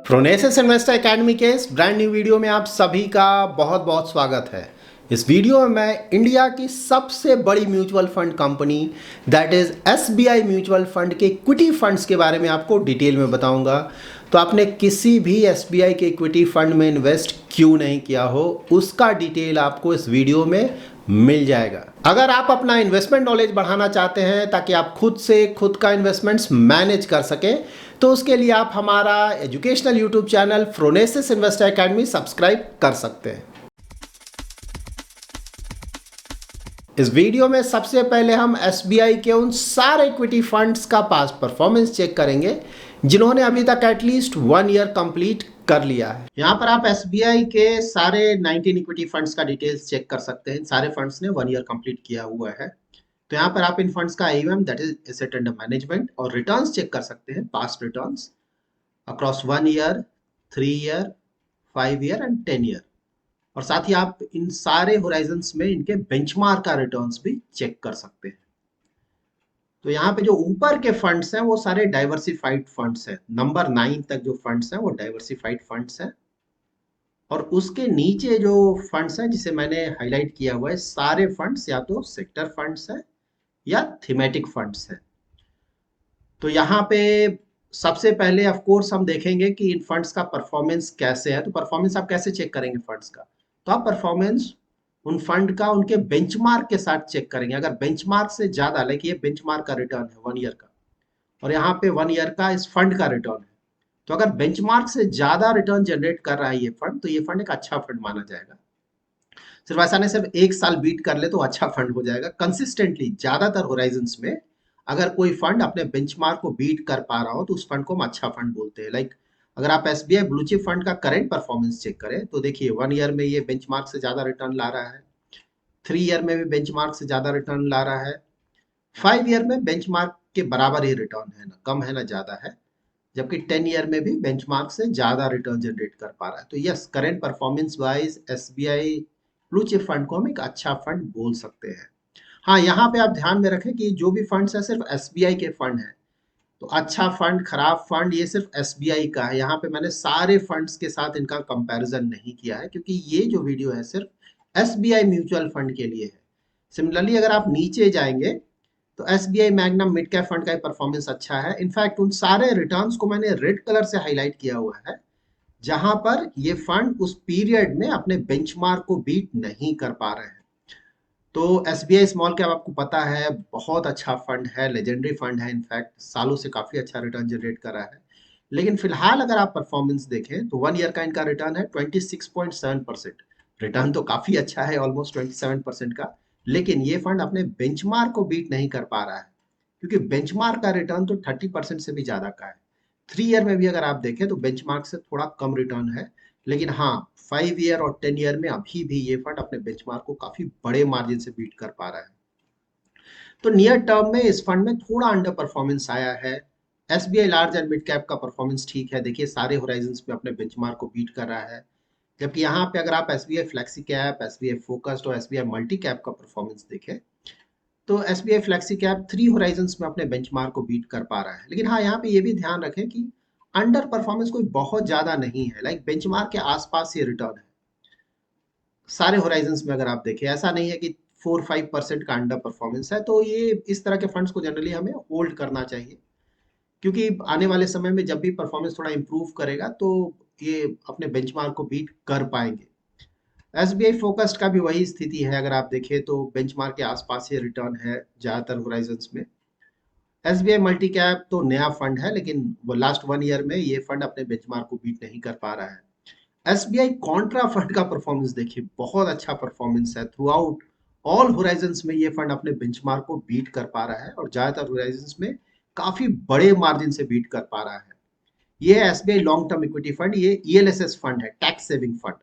Phronesis investor academy के इस brand new video में आप सभी का बहुत बहुत स्वागत है। इस वीडियो में मैं इंडिया की सबसे बड़ी mutual fund company that is SBI mutual fund के इक्विटी फंड्स के बारे में आपको डिटेल में बताऊंगा। तो आपने किसी भी एसबीआई के इक्विटी फंड में इन्वेस्ट क्यों नहीं किया हो, उसका डिटेल आपको इस वीडियो में मिल जाएगा। अगर आप अपना इन्वेस्टमेंट नॉलेज बढ़ाना चाहते हैं ताकि आप खुद से खुद का इन्वेस्टमेंट्स मैनेज कर सकें, तो उसके लिए आप हमारा educational YouTube channel Phronesis investor academy subscribe कर सकते हैं। इस वीडियो में सबसे पहले हम एसबीआई के उन सारे इक्विटी फंड्स का पास्ट परफॉर्मेंस चेक करेंगे जिन्होंने अभी तक एटलीस्ट 1 ईयर कंप्लीट कर लिया है। यहाँ पर आप एसबीआई के सारे 19 इक्विटी फंड्स का डिटेल्स चेक कर सकते हैं। सारे फंड्स ने 1 ईयर कंप्लीट किया हुआ है। तो यहाँ पर आप इन फंड्स का AUM that is asset under management और रिटर्न्स चेक कर सकते हैं, past returns across 1 year, 3 year, 5 year and 10 year. और साथ ही आप इन सारे होराइजन्स में इनके बेंचमार्क का रिटर्न्स भी चेक कर सकते हैं। तो यहाँ पे जो ऊपर के फंड्स हैं वो सारे डाइवर्सिफाइड फंड्स हैं। नंबर 9 तक जो फंड्स हैं वो डाइवर्सिफाइड फंड्स हैं। और उसके नीचे जो फंड्स हैं जिसे मैंने हाईलाइट किया हुआ है, सारे फंड्स या तो सेक्टर फंड्स हैं या थीमेटिक फंड्स हैं। तो यहाँ पे सबसे पहले ऑफ कोर्स हम देखेंगे कि इन फंड्स का परफॉर्मेंस कैसे है। तो परफॉर्मेंस आप कैसे चेक करेंगे फंड्स का? तो आप परफॉर्मेंस उन फंड का उनके बेंचमार्क के साथ चेक करेंगे। अगर बेंचमार्क से ज्यादा, लाइक ये बेंचमार्क का रिटर्न है 1 ईयर का और यहाँ पे 1 ईयर का इस फंड का रिटर्न है, तो अगर बेंचमार्क से ज्यादा रिटर्न जनरेट कर रहा है ये फंड, तो ये फंड एक अच्छा फंड माना जाएगा। सिर्फ ऐसा नहीं सिर्फ एक साल बीट कर ले तो अच्छा फंड हो जाएगा। कंसिस्टेंटली ज्यादातर होराइजन्स में अगर कोई फंड अपने बेंचमार्क को बीट कर पा रहा हो तो उस फंड को हम अच्छा फंड बोलते हैं। लाइक अगर आप एसबीआई ब्लू चिप फंड का करंट परफॉर्मेंस चेक करें तो देखिए 1 ईयर में ये बेंचमार्क से ज्यादा रिटर्न ला रहा है, 3 ईयर में भी बेंचमार्क से ज्यादा रिटर्न ला रहा है, 5 ईयर में बेंचमार्क के बराबर ही रिटर्न है, ना कम है ना ज्यादा है, जबकि 10 ईयर में भी बेंचमार्क से ज्यादा रिटर्न जनरेट कर पा रहा है। तो yes, current performance wise SBI blue chip fund को हम एक अच्छा फंड बोल सकते हैं। हाँ, यहाँ पे आप ध्यान में रखें कि जो भी फंड्स है सिर्फ एसबीआई के फंड है। तो अच्छा फंड, खराब फंड, ये सिर्फ एसबीआई का है। यहाँ पे मैंने सारे फंड्स के साथ इनका कंपैरिजन नहीं किया है क्योंकि ये जो वीडियो है सिर्फ एसबीआई म्यूचुअल फंड के लिए है। सिमिलरली अगर आप नीचे जाएंगे तो SBI Magnum mid cap fund का परफॉर्मेंस अच्छा है। इनफैक्ट उन सारे रिटर्न्स को मैंने रेड कलर से हाईलाइट किया हुआ है जहां पर ये फंड उस पीरियड में अपने बेंचमार्क को बीट नहीं कर पा रहे हैं। तो एसबीआई स्मॉल कैप आपको पता है बहुत अच्छा फंड है, लेजेंडरी फंड है, इनफैक्ट सालों से काफी अच्छा रिटर्न जनरेट कर रहा है। लेकिन फिलहाल अगर आप परफॉर्मेंस देखें तो 1 ईयर का इनका रिटर्न है 26.7%। रिटर्न तो काफी अच्छा है, ऑलमोस्ट 27% का। लेकिन ये फंड अपने बेंचमार्क को बीट नहीं कर पा रहा है क्योंकि बेंचमार्क का रिटर्न तो 30% से भी ज्यादा का है। 3 ईयर में भी अगर आप देखें तो बेंचमार्क से थोड़ा कम रिटर्न है। लेकिन हाँ, 5 ईयर और 10 ईयर में अभी भी ये फंड अपने बेंचमार्क को काफी बड़े मार्जिन से बीट कर पा रहा है। तो नियर टर्म में इस फंड में थोड़ा अंडर परफॉर्मेंस आया है। SBI large and mid cap का परफॉर्मेंस ठीक है, देखिए सारे होराइजन्स में अपने बेंचमार्क को बीट कर रहा है। जबकि यहाँ पे अगर आप SBI flexi cap, SBI focused और एसबीआई मल्टी कैप का परफॉर्मेंस देखें तो एसबीआई फ्लेक्सी कैप 3 होराइजन्स में अपने बेंचमार्क को बीट कर पा रहा है। लेकिन हाँ, यहाँ पे ये भी ध्यान रखें कि अंडर परफॉर्मेंस कोई बहुत ज्यादा नहीं है, लाइक बेंचमार्क के आसपास ये रिटर्न है सारे होराइजन्स में। अगर आप देखें ऐसा नहीं है कि 4-5% का अंडर परफॉर्मेंस है। तो ये इस तरह के फंड्स को जनरली हमें होल्ड करना चाहिए क्योंकि आने वाले समय में जब भी परफॉर्मेंस थोड़ा इंप्रूव करेगा तो ये अपने बेंचमार्क को बीट कर पाएंगे। एसबीआई फोकस्ड का भी वही स्थिति है, अगर आप देखें तो बेंचमार्क के आसपास ये रिटर्न है ज्यादातर होराइजन्स में। एसबीआई मल्टी कैप तो नया फंड है लेकिन वो लास्ट 1 ईयर में ये फंड अपने बेंचमार्क को बीट नहीं कर पा रहा है। एसबीआई कॉन्ट्रा फंड का परफॉर्मेंस देखिए, बहुत अच्छा परफॉर्मेंस है थ्रू आउट ऑल होराइजन्स में। ये फंड अपने बेंचमार्क को बीट कर पा रहा है और ज्यादातर होराइजन्स में काफी बड़े मार्जिन से बीट कर पा रहा है। ये है SBI long term equity fund, ये ईएलएसएस फंड है, टैक्स सेविंग फंड।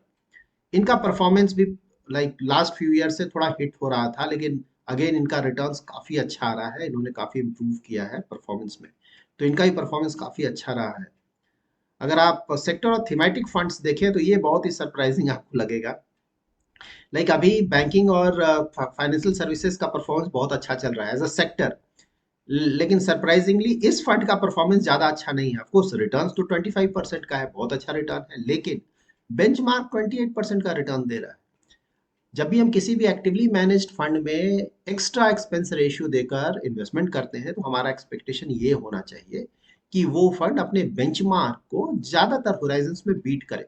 इनका परफॉर्मेंस भी लाइक लास्ट फ्यू ईयर से थोड़ा हिट हो रहा था, लेकिन अगेन इनका रिटर्न्स काफी अच्छा आ रहा है, इन्होंने काफी इंप्रूव किया है परफॉर्मेंस में। तो इनका ही परफॉर्मेंस काफी अच्छा रहा है। अगर आप सेक्टर और थीमेटिक फंड्स देखें तो ये बहुत ही सरप्राइजिंग आपको लगेगा। लाइक अभी बैंकिंग और फाइनेंशियल सर्विसेज का परफॉर्मेंस बहुत अच्छा चल रहा है एज अ सेक्टर। लेकिन सरप्राइजिंगली इस फंड का परफॉर्मेंस ज्यादा अच्छा नहीं है। ऑफकोर्स रिटर्न्स तो 25% का है, बहुत अच्छा रिटर्न है, लेकिन बेंचमार्क 28% का रिटर्न दे रहा है। जब भी हम किसी भी एक्टिवली मैनेज्ड फंड में एक्स्ट्रा एक्सपेंस रेशियो देकर इन्वेस्टमेंट करते हैं तो हमारा एक्सपेक्टेशन ये होना चाहिए कि वो फंड अपने बेंचमार्क को ज्यादातर होराइजन्स में बीट करे।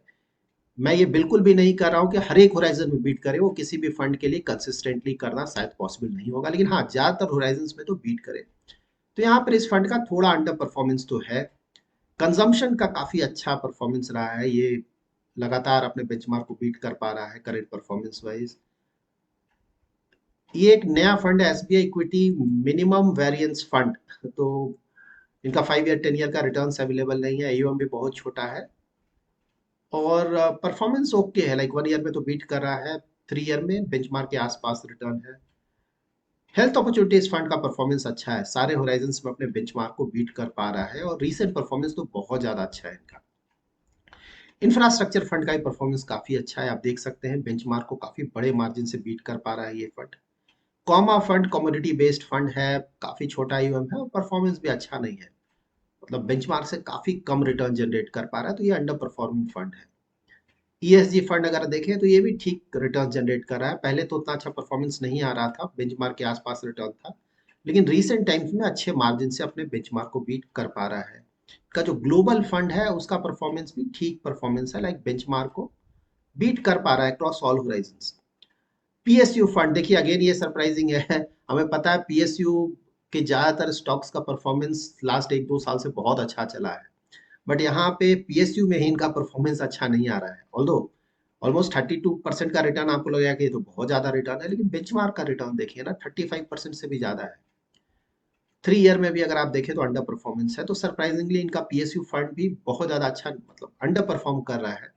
मैं ये बिल्कुल भी नहीं कर रहा हूँ कि हर एक होराइजन में बीट करे, वो किसी भी फंड के लिए कंसिस्टेंटली करना शायद पॉसिबल नहीं होगा, लेकिन हाँ ज्यादातर होराइजन्स में तो बीट करे। तो यहाँ पर इस फंड का थोड़ा अंडर परफॉर्मेंस तो है। कंजम्पशन का काफी अच्छा परफॉर्मेंस रहा है, ये लगातार अपने बेंचमार्क को बीट कर पा रहा है करेंट परफॉर्मेंस वाइज। ये एक नया फंड है, SBI equity minimum variance fund. तो इनका 5 ईयर 10 ईयर का रिटर्न्स अवेलेबल नहीं है, एयूएम भी बहुत छोटा है और परफॉर्मेंस ओके है, लाइक 1 ईयर में तो बीट कर रहा है, 3 ईयर में बेंचमार्क के आसपास रिटर्न है। हेल्थ अपॉर्चुनिटीज फंड का परफॉर्मेंस अच्छा है, सारे होराइजन्स में अपने बेंचमार्क को बीट कर पा रहा है और रीसेंट परफॉर्मेंस तो बहुत ज्यादा अच्छा है इनका। इंफ्रास्ट्रक्चर फंड का भी परफॉर्मेंस काफी अच्छा है, आप देख सकते हैं बेंचमार्क को काफी बड़े मार्जिन से बीट कर पा रहा है ये fund. Comma fund commodity based fund है, काफी छोटा ईयूएम है और परफॉर्मेंस भी अच्छा नहीं है, मतलब बेंचमार्क से काफी कम रिटर्न जनरेट कर पा रहा है, तो ये अंडर परफॉर्मिंग फंड है। ईएसजी फंड अगर देखें तो ये भी ठीक रिटर्न जनरेट कर रहा है, पहले तो उतना अच्छा परफॉर्मेंस नहीं आ रहा था, बेंचमार्क के आसपास रिटर्न था, लेकिन रीसेंट टाइम्स में अच्छे मार्जिन से अपने बेंचमार्क को बीट कर पा रहा है। का जो ग्लोबल फंड है उसका परफॉर्मेंस भी ठीक परफॉर्मेंस है, लाइक बेंचमार्क को बीट कर पा रहा है cross all Horizons. PSU fund देखिए, अगेन ये सरप्राइजिंग है, हमें पता है पीएसयू के ज्यादातर स्टॉक्स का परफॉर्मेंस लास्ट 1-2 साल से बहुत अच्छा चला है, बट यहाँ पे पीएसयू में ही इनका परफॉर्मेंस अच्छा नहीं आ रहा है। ऑल्दो ऑलमोस्ट 32% का रिटर्न आपको लगेगा कि ये तो बहुत ज्यादा रिटर्न है, लेकिन बेंचमार्क का रिटर्न देखिए ना, 35% से भी ज्यादा है। 3 ईयर में भी अगर आप देखें तो अंडर परफॉर्मेंस है, तो सरप्राइजिंगली इनका पीएसयू फंड भी बहुत ज्यादा अच्छा मतलब अंडर परफॉर्म कर रहा है।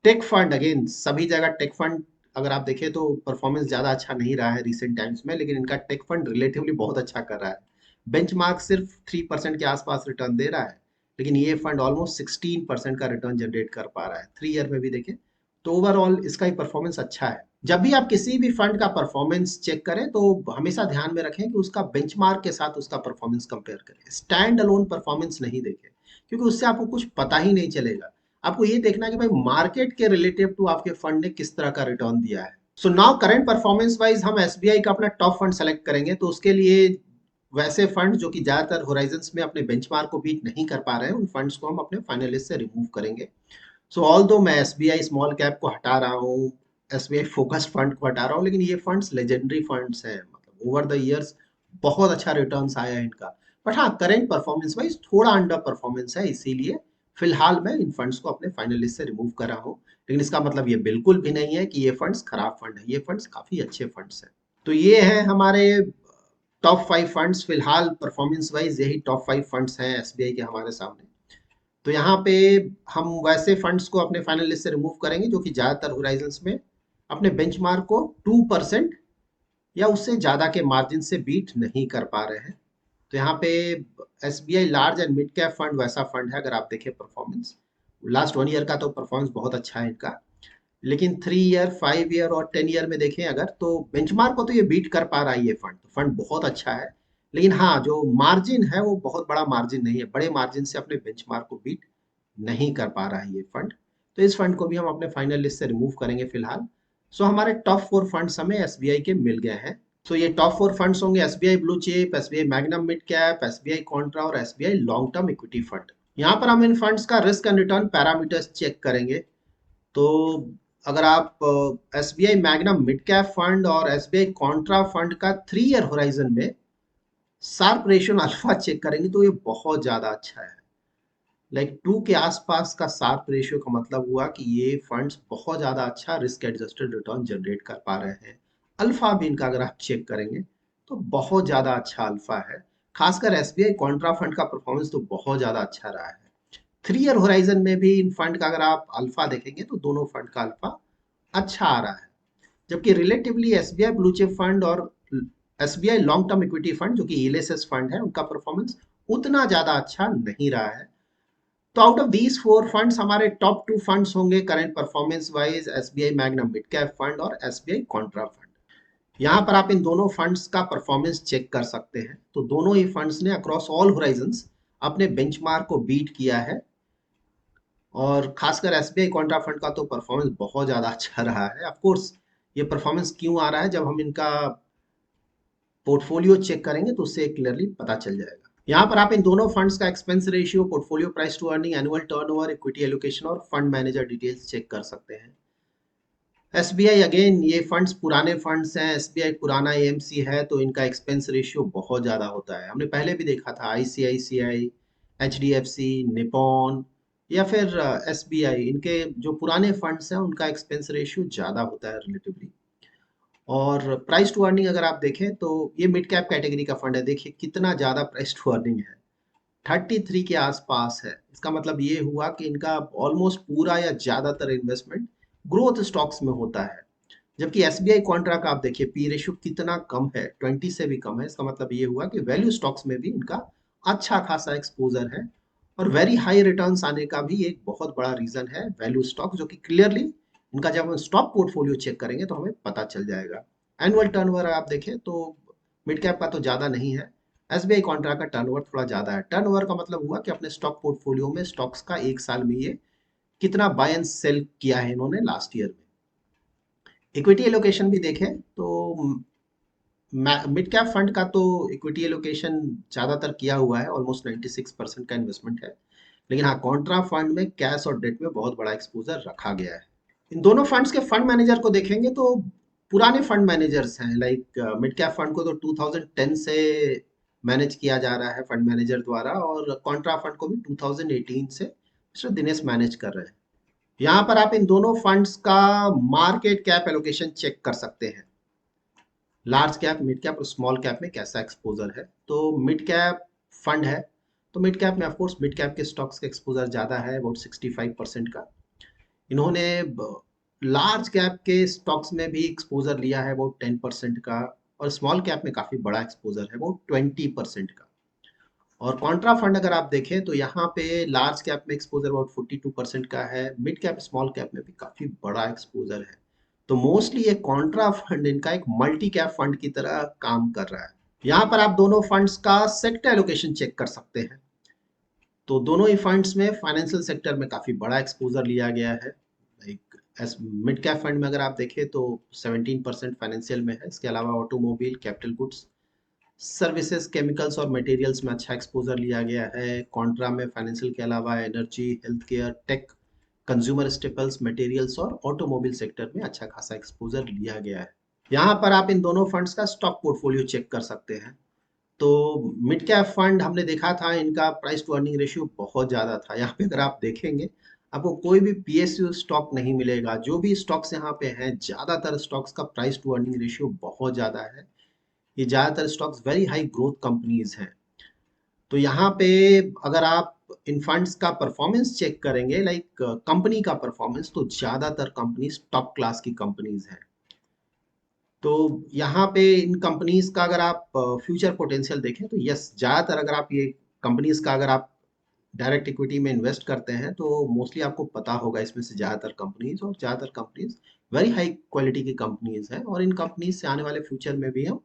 टेक फंड अगेन सभी जगह टेक फंड अगर आप देखें तो परफॉर्मेंस ज्यादा अच्छा नहीं रहा है रिसेंट टाइम्स में, लेकिन इनका टेक फंड रिलेटिवली बहुत अच्छा कर रहा है। बेंचमार्क सिर्फ 3% के आसपास रिटर्न दे रहा है, लेकिन ये फंड ऑलमोस्ट 16% का रिटर्न जनरेट कर पा रहा है 3 ईयर में भी देखें, तो ओवरऑल इसका ही परफॉर्मेंस अच्छा है। जब भी आप किसी भी फंड का परफॉर्मेंस चेक करें तो हमेशा ध्यान में रखें कि उसका बेंचमार्क के साथ उसका परफॉर्मेंस कंपेयर करें, स्टैंड अलोन परफॉर्मेंस नहीं देखें, क्योंकि उससे आपको कुछ पता ही नहीं चलेगा। आपको ये देखना है कि भाई मार्केट के रिलेटिव टू आपके फंड ने किस तरह का रिटर्न दिया है। So now current performance wise हम एसबीआई का अपना टॉप फंड सेलेक्ट करेंगे, तो उसके लिए वैसे फंड जो कि ज्यादातर होराइजन्स में अपने बेंचमार्क को बीट नहीं कर पा रहे हैं, उन फंड्स को हम अपने फाइनल लिस्ट से रिमूव करेंगे। सो ऑल दो मैं एसबीआई स्मॉल कैप को हटा रहा हूँ, एसबीआई फोकस्ड फंड को हटा रहा हूँ, लेकिन ये फंड्स लेजेंडरी फंड्स हैं, मतलब ओवर द इयर्स बहुत अच्छा रिटर्न्स आया है इनका। बट हाँ करेंट परफॉर्मेंस वाइज थोड़ा अंडर परफॉर्मेंस है, इसीलिए फिलहाल मैं इन फंड्स को अपने फाइनल लिस्ट से रिमूव कर रहा हूँ। लेकिन इसका मतलब ये बिल्कुल भी नहीं है कि ये फंड्स खराब फंड है, ये फंड्स काफी अच्छे फंड्स हैं। तो ये है हमारे टॉप 5 फंड्स, फिलहाल परफॉर्मेंस वाइज यही टॉप 5 फंड्स हैं एसबीआई के हमारे सामने। तो यहाँ पे हम वैसे फंड्स को अपने फाइनल लिस्ट से रिमूव करेंगे जो कि ज्यादातर होराइजन्स में अपने बेंचमार्क को 2% या उससे ज्यादा के मार्जिन से बीट नहीं कर पा रहे हैं। तो यहाँ पे SBI large and mid cap fund वैसा फंड है, अगर आप देखें परफॉर्मेंस लास्ट 1 ईयर का तो परफॉर्मेंस बहुत अच्छा है इनका, लेकिन 3 ईयर 5 ईयर और 10 ईयर में देखें अगर तो बेंचमार्क को तो ये बीट कर पा रहा है, ये फंड तो फंड बहुत अच्छा है। लेकिन हाँ जो मार्जिन है वो बहुत बड़ा मार्जिन नहीं है, बड़े मार्जिन से अपने बेंचमार्क को बीट नहीं कर पा रहा है ये फंड। तो इस फंड को भी हम अपने फाइनल लिस्ट से रिमूव करेंगे फिलहाल। सो हमारे टॉप 4 फंड्स हमें एसबीआई के मिल गए हैं। सो ये टॉप 4 फंड्स होंगे SBI blue chip, SBI Magnum mid cap, SBI Contra और SBI long term equity fund. यहाँ पर हम इन फंड्स का risk and return parameters check करेंगे। तो अगर आप SBI Magnum mid cap fund और एसबीआई कॉन्ट्रा फंड का 3 ईयर होराइजन में शार्प रेशियो अल्फा चेक करेंगे तो ये बहुत ज्यादा अच्छा है, लाइक 2 के आसपास का शार्प रेशियो का मतलब हुआ कि ये फंड्स बहुत ज्यादा अच्छा रिस्क एडजस्टेड रिटर्न जनरेट कर पा रहे हैं। अल्फा भी इनका अगर आप चेक करेंगे तो बहुत ज्यादा अच्छा अल्फा है, खासकर एसबीआई कॉन्ट्रा फंड का परफॉर्मेंस तो बहुत ज्यादा अच्छा रहा है। 3 ईयर होराइजन में भी इन फंड का अगर आप अल्फा देखेंगे तो दोनों फंड का अल्फा अच्छा आ रहा है, जबकि relatively SBI blue chip fund और SBI long term equity fund जो कि एलएसएस फंड है उनका परफॉर्मेंस उतना ज्यादा अच्छा नहीं रहा है। तो आउट ऑफ दीज 4 फंड्स हमारे टॉप 2 फंड्स होंगे current performance wise SBI Magnum mid cap fund और एसबीआई कॉन्ट्रा फंड। यहाँ पर आप इन दोनों फंड्स का परफॉर्मेंस चेक कर सकते हैं। तो दोनों ही फंड्स ने अक्रॉस ऑल होराइजन्स अपने बेंचमार्क को बीट किया है, और खासकर एसबीआई कॉन्ट्रा फंड का तो परफॉर्मेंस बहुत ज़्यादा अच्छा रहा है। ऑफ कोर्स ये परफॉर्मेंस क्यों आ रहा है, जब हम इनका पोर्टफोलियो चेक करेंगे तो उससे क्लियरली पता चल जाएगा। यहाँ पर आप इन दोनों फंड्स का expense ratio, portfolio price to earning, annual turnover, equity allocation और फंड मैनेजर डिटेल्स चेक कर सकते हैं। एसबीआई अगेन, ये फंड्स पुराने फंड्स हैं, एसबीआई पुराना एएमसी है, तो इनका एक्सपेंस रेशियो बहुत ज़्यादा होता है। हमने पहले भी देखा था आईसीआईसीआई, एचडीएफसी, निपॉन या फिर एसबीआई, इनके जो पुराने फंड्स हैं उनका एक्सपेंस रेशियो ज़्यादा होता है रिलेटिवली। और प्राइस टू अर्निंग अगर आप देखें तो ये मिड कैप कैटेगरी का फंड है, देखिए कितना ज़्यादा प्राइस टू अर्निंग है, 33 के आसपास है। इसका मतलब ये हुआ कि इनका ऑलमोस्ट पूरा या ज़्यादातर इन्वेस्टमेंट ग्रोथ स्टॉक्स में होता है। जबकि एसबीआई कॉन्ट्रा का आप देखिए पी रेशियो कितना कम है, 20 से भी कम है। इसका मतलब ये हुआ कि वैल्यू स्टॉक्स में भी इनका अच्छा खासा एक्सपोजर है, और वेरी हाई रिटर्न्स आने का भी एक बहुत बड़ा रीजन है वैल्यू स्टॉक, जो कि क्लियरली इनका जब हम स्टॉक पोर्टफोलियो चेक करेंगे तो हमें पता चल जाएगा। एनुअल टर्नओवर आप देखें तो मिड कैप का तो ज़्यादा नहीं है, एसबीआई कॉन्ट्रा का टर्नओवर थोड़ा ज़्यादा है। टर्नओवर का मतलब हुआ कि अपने स्टॉक पोर्टफोलियो में स्टॉक्स का एक साल में ये कितना बाय एंड सेल किया है इन्होंने लास्ट ईयर में। इक्विटी एलोकेशन भी देखें तो मिड कैप फंड का तो इक्विटी एलोकेशन ज़्यादातर किया हुआ है, ऑलमोस्ट 96% का इन्वेस्टमेंट है। लेकिन हाँ, कॉन्ट्रा फंड में कैश और डेट में बहुत बड़ा एक्सपोजर रखा गया है। इन दोनों फंड्स के फंड मैनेजर को देखेंगे तो पुराने फंड मैनेजर्स हैं। लाइक मिड कैप फंड को तो 2010 से मैनेज किया जा रहा है फंड मैनेजर द्वारा, और कॉन्ट्रा फंड को भी 2018 से मिस्टर दिनेश मैनेज कर रहे हैं। यहाँ पर आप इन दोनों फंड्स का मार्केट कैप एलोकेशन चेक कर सकते हैं, लार्ज कैप, मिड कैप और स्मॉल कैप में कैसा एक्सपोजर है। तो मिड कैप फंड है, तो मिड कैप में ऑफकोर्स मिड कैप के स्टॉक्स का एक्सपोजर ज़्यादा है, अबाउट 65% का। इन्होंने लार्ज कैप के स्टॉक्स में भी एक्सपोजर लिया है अबाउट 10% का, और स्मॉल कैप में काफ़ी बड़ा एक्सपोजर है अबाउट 20% का। और कॉन्ट्रा फंड अगर आप देखें तो यहाँ पे लार्ज कैप में एक्सपोजर अबाउट 42% का है, मिड कैप स्मॉल कैप में भी काफ़ी बड़ा एक्सपोजर है। तो मोस्टली ये कॉन्ट्रा फंड इनका एक मल्टी कैप फंड की तरह काम कर रहा है। यहाँ पर आप दोनों फंड्स का सेक्टर एलोकेशन चेक कर सकते हैं। तो दोनों ही फंड्स में फाइनेंशियल सेक्टर में काफ़ी बड़ा एक्सपोजर लिया गया है। Like S mid cap fund में अगर आप देखें तो 17% फाइनेंशियल में है। इसके अलावा automobile, capital goods, services, chemicals और मटेरियल्स में अच्छा एक्सपोजर लिया गया है। कॉन्ट्रा में फाइनेंशियल के अलावा energy, health care, tech, consumer staples, materials और ऑटोमोबाइल सेक्टर में अच्छा खासा एक्सपोजर लिया गया है। यहाँ पर आप इन दोनों फंड्स का स्टॉक पोर्टफोलियो चेक कर सकते हैं। तो मिड कैप फंड हमने देखा था, इनका प्राइस टू अर्निंग रेशियो बहुत ज़्यादा था। यहाँ पे अगर आप देखेंगे आपको कोई भी पीएसयू स्टॉक नहीं मिलेगा। जो भी स्टॉक्स यहाँ पे हैं, ज़्यादातर स्टॉक्स का प्राइस टू अर्निंग रेशियो बहुत ज़्यादा है। ये ज़्यादातर stocks very high growth companies हैं। तो यहाँ पे अगर आप इन फंड्स का परफॉर्मेंस चेक करेंगे, लाइक कंपनी का परफॉर्मेंस, तो ज़्यादातर कंपनीज टॉप क्लास की कंपनीज हैं। तो यहाँ पे इन कंपनीज का अगर आप फ्यूचर पोटेंशियल देखें तो यस, ज़्यादातर अगर आप ये कंपनीज का अगर आप डायरेक्ट इक्विटी में इन्वेस्ट करते हैं तो मोस्टली आपको पता होगा इसमें से ज़्यादातर कंपनीज वेरी हाई क्वालिटी की कंपनीज हैं, और इन कंपनीज से आने वाले फ्यूचर में भी हम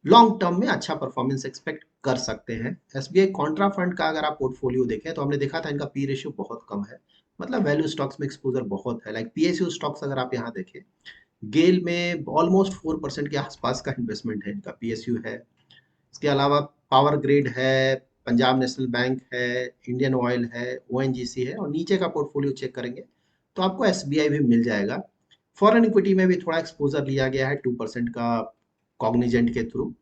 लॉन्ग टर्म में अच्छा परफॉर्मेंस एक्सपेक्ट कर सकते हैं। एसबीआई कॉन्ट्रा फंड का अगर आप पोर्टफोलियो देखें तो हमने देखा था इनका पी रेशियो बहुत कम है, मतलब वैल्यू स्टॉक्स में एक्सपोजर बहुत है। लाइक पीएसयू स्टॉक्स अगर आप यहाँ देखें, गेल में ऑलमोस्ट 4% के आसपास का इन्वेस्टमेंट है इनका, पीएसयू है। इसके अलावा पावर ग्रिड है, पंजाब नेशनल बैंक है, इंडियन ऑयल है, ओएनजीसी है, और नीचे का पोर्टफोलियो चेक करेंगे तो आपको एसबीआई भी मिल जाएगा। फॉरेन इक्विटी में भी थोड़ा एक्सपोजर लिया गया है 2% का कॉग्निजेंट के थ्रू।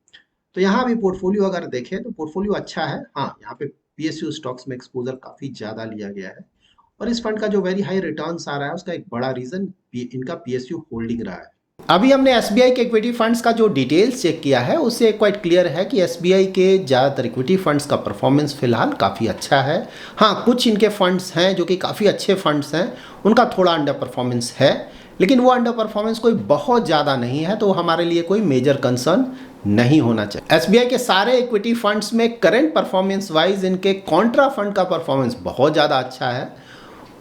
तो यहाँ भी पोर्टफोलियो अगर देखें तो पोर्टफोलियो अच्छा है। हाँ, यहाँ पे पीएसयू स्टॉक्स में एक्सपोजर काफ़ी ज़्यादा लिया गया है, और इस फंड का जो वेरी हाई रिटर्न्स आ रहा है उसका एक बड़ा रीज़न इनका पीएसयू होल्डिंग रहा है। अभी हमने एसबीआई के इक्विटी फंड्स का जो डिटेल्स चेक किया है उससे क्वाइट क्लियर है कि एसबीआई के ज़्यादातर इक्विटी फंड्स का परफॉर्मेंस फिलहाल काफ़ी अच्छा है। हाँ, कुछ इनके फंड्स हैं जो कि काफ़ी अच्छे फंड्स हैं, उनका थोड़ा अंडर परफॉर्मेंस है, लेकिन वो अंडर परफॉर्मेंस कोई बहुत ज़्यादा नहीं है, तो हमारे लिए कोई मेजर कंसर्न नहीं होना चाहिए। एसबीआई के सारे इक्विटी फंड्स में करंट परफॉर्मेंस वाइज इनके कॉन्ट्रा फंड का परफॉर्मेंस बहुत ज़्यादा अच्छा है,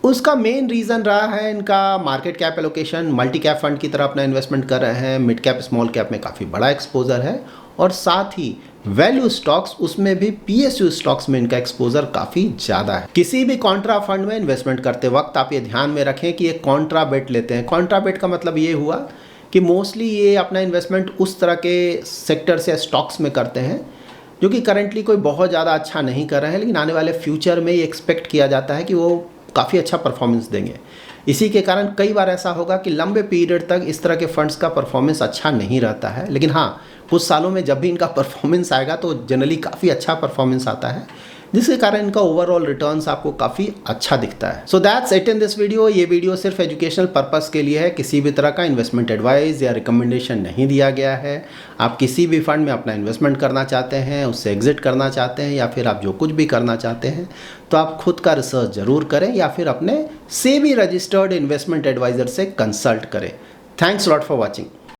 उसका मेन रीज़न रहा है इनका market cap allocation, multi cap fund की तरह अपना इन्वेस्टमेंट कर रहे हैं, मिड कैप स्मॉल कैप में काफ़ी बड़ा एक्सपोजर है, और साथ ही वैल्यू स्टॉक्स उसमें भी PSU स्टॉक्स में इनका एक्सपोजर काफ़ी ज़्यादा है। किसी भी कॉन्ट्रा फंड में इन्वेस्टमेंट करते वक्त आप ये ध्यान में रखें कि एक कॉन्ट्रा बेट लेते हैं। कॉन्ट्रा बेट का मतलब ये हुआ कि मोस्टली ये अपना इन्वेस्टमेंट उस तरह के सेक्टर से स्टॉक्स में करते हैं जो कि करंटली कोई बहुत ज़्यादा अच्छा नहीं कर रहे हैं, लेकिन आने वाले फ्यूचर में ये एक्सपेक्ट किया जाता है कि वो काफ़ी अच्छा परफॉर्मेंस देंगे। इसी के कारण कई बार ऐसा होगा कि लंबे पीरियड तक इस तरह के फंड्स का परफॉर्मेंस अच्छा नहीं रहता है, लेकिन हाँ, कुछ सालों में जब भी इनका परफॉर्मेंस आएगा तो जनरली काफ़ी अच्छा परफॉर्मेंस आता है, जिसके कारण इनका ओवरऑल रिटर्न्स आपको काफ़ी अच्छा दिखता है। So that's it in this video. ये वीडियो सिर्फ एजुकेशनल पर्पस के लिए है, किसी भी तरह का इन्वेस्टमेंट एडवाइस या रिकमेंडेशन नहीं दिया गया है। आप किसी भी फंड में अपना इन्वेस्टमेंट करना चाहते हैं, उससे एग्जिट करना चाहते हैं, या फिर आप जो कुछ भी करना चाहते हैं, तो आप खुद का रिसर्च ज़रूर करें या फिर अपने सेबी रजिस्टर्ड इन्वेस्टमेंट एडवाइज़र से कंसल्ट करें। Thanks lot for watching.